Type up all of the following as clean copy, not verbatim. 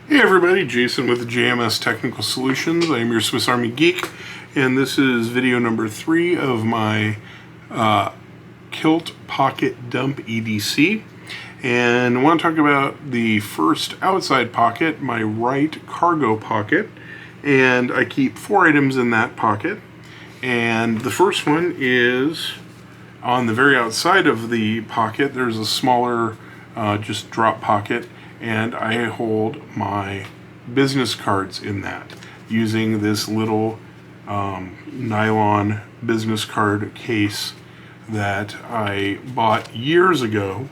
Hey everybody, Jason with JMS Technical Solutions. I am your Swiss Army Geek, and this is video number 3 of my Kilt Pocket Dump EDC. And I want to talk about the first outside pocket, my right cargo pocket. And I keep 4 items in that pocket. And the first one is on the very outside of the pocket. There's a smaller just drop pocket, and I hold my business cards in that using this little nylon business card case that I bought years ago,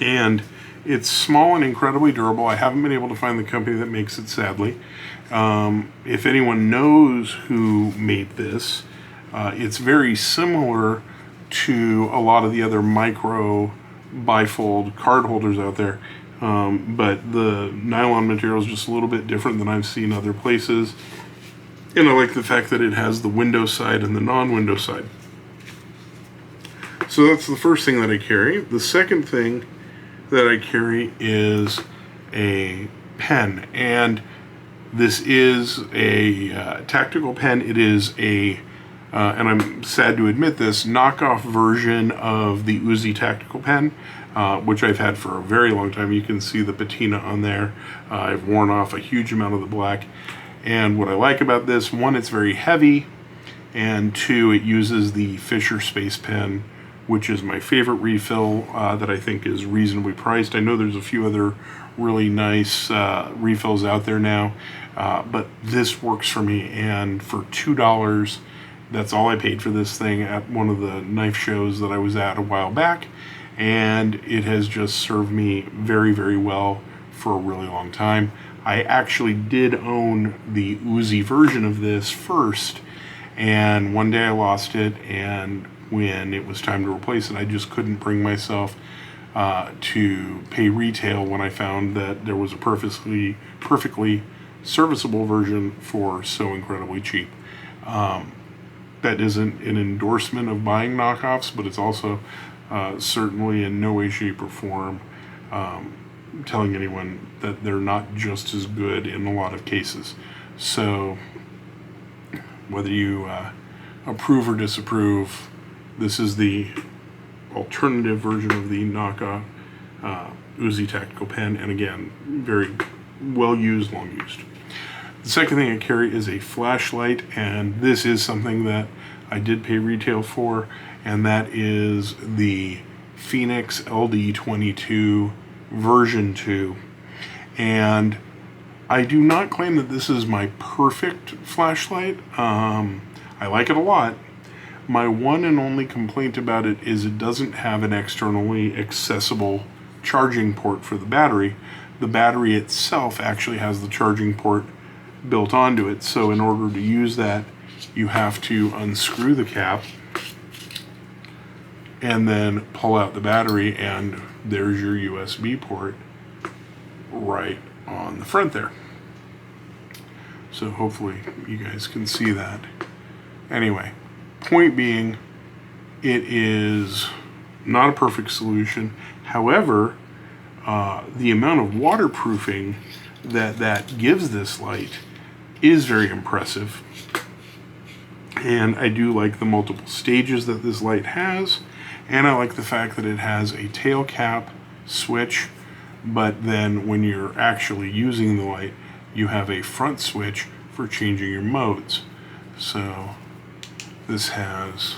and it's small and incredibly durable. I haven't been able to find the company that makes it, sadly. If anyone knows who made this, it's very similar to a lot of the other micro bifold card holders out there, but the nylon material is just a little bit different than I've seen other places, and I like the fact that it has the window side and the non-window side. So that's the first thing that I carry. The second thing that I carry is a pen, and this is a tactical pen. It is a and I'm sad to admit this, knockoff version of the Uzi tactical pen, which I've had for a very long time. You can see the patina on there. I've worn off a huge amount of the black. And what I like about this, one, it's very heavy, and 2, it uses the Fisher Space Pen, which is my favorite refill that I think is reasonably priced. I know there's a few other really nice refills out there now, but this works for me, and for $2, that's all I paid for this thing at one of the knife shows that I was at a while back, and it has just served me very, very well for a really long time. I actually did own the Uzi version of this first, and one day I lost it, and when it was time to replace it, I just couldn't bring myself to pay retail when I found that there was a perfectly serviceable version for so incredibly cheap. That isn't an endorsement of buying knockoffs, but it's also certainly in no way, shape, or form telling anyone that they're not just as good in a lot of cases. So whether you approve or disapprove, this is the alternative version of the knockoff Uzi tactical pen, and again, very well used, long used. The second thing I carry is a flashlight, and this is something that I did pay retail for, and that is the Phoenix LD22 version 2. And I do not claim that this is my perfect flashlight. I like it a lot. My one and only complaint about it is it doesn't have an externally accessible charging port for the battery. The battery itself actually has the charging port built onto it, so in order to use that, you have to unscrew the cap and then pull out the battery, and there's your USB port right on the front there. So hopefully you guys can see that. Anyway, point being, it is not a perfect solution. However, the amount of waterproofing that gives this light is very impressive, and I do like the multiple stages that this light has, and I like the fact that it has a tail cap switch, but then when you're actually using the light, you have a front switch for changing your modes. So this has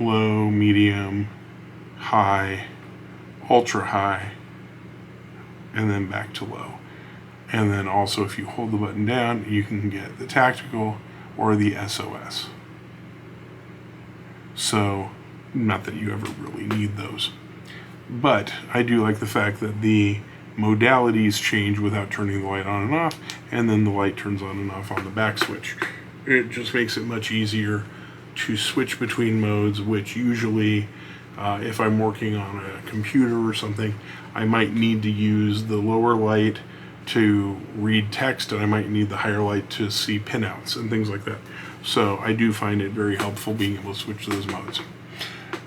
low, medium, high, ultra high, and then back to low. And then also, if you hold the button down, you can get the tactical or the SOS. So, not that you ever really need those, but I do like the fact that the modalities change without turning the light on and off, and then the light turns on and off on the back switch. It just makes it much easier to switch between modes, which usually if I'm working on a computer or something, I might need to use the lower light to read text, and I might need the higher light to see pinouts and things like that. So I do find it very helpful being able to switch those modes.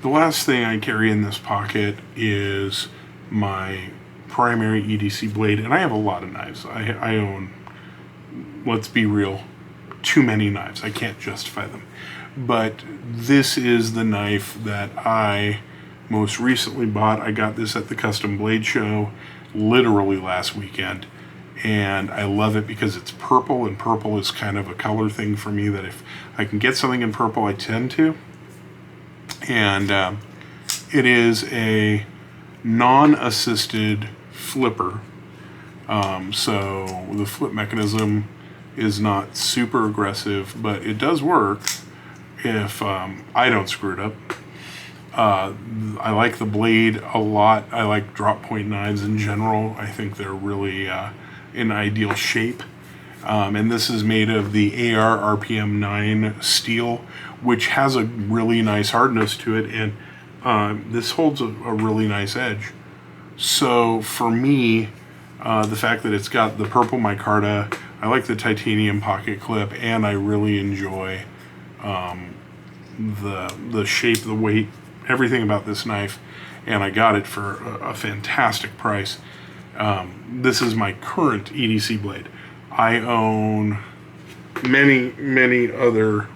The last thing I carry in this pocket is my primary EDC blade, and I have a lot of knives. I own, let's be real, too many knives. I can't justify them. But this is the knife that I most recently bought. I got this at the Custom Blade Show literally last weekend, and I love it because it's purple, and purple is kind of a color thing for me that if I can get something in purple, I tend to. And it is a non-assisted flipper, so the flip mechanism is not super aggressive, but it does work if I don't screw it up. I like the blade a lot. I like drop point knives in general. I think they're really in ideal shape. And this is made of the AR RPM 9 steel, which has a really nice hardness to it, and this holds a really nice edge. So for me, the fact that it's got the purple micarta, I like the titanium pocket clip, and I really enjoy the shape, the weight, everything about this knife, and I got it for a fantastic price. This is my current EDC blade. I own many other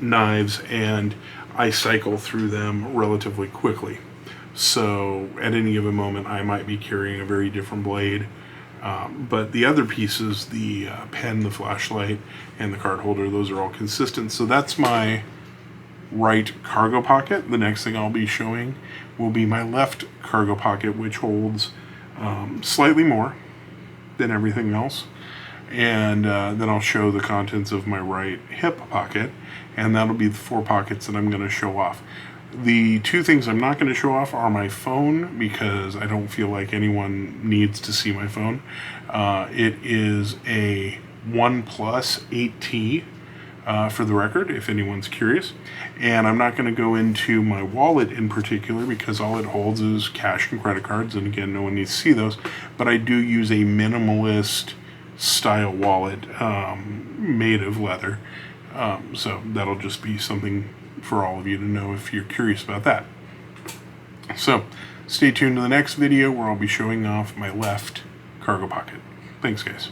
knives, and I cycle through them relatively quickly. So at any given moment, I might be carrying a very different blade. But the other pieces, the pen, the flashlight, and the card holder, those are all consistent. So that's my right cargo pocket. The next thing I'll be showing will be my left cargo pocket, which holds slightly more than everything else. And then I'll show the contents of my right hip pocket, and that'll be the 4 pockets that I'm going to show off. The 2 things I'm not going to show off are my phone, because I don't feel like anyone needs to see my phone. It is a OnePlus 8T, for the record, if anyone's curious. And I'm not going to go into my wallet in particular, because all it holds is cash and credit cards, and again, no one needs to see those. But I do use a minimalist style wallet made of leather. So that'll just be something for all of you to know if you're curious about that. So stay tuned to the next video where I'll be showing off my left cargo pocket. Thanks, guys.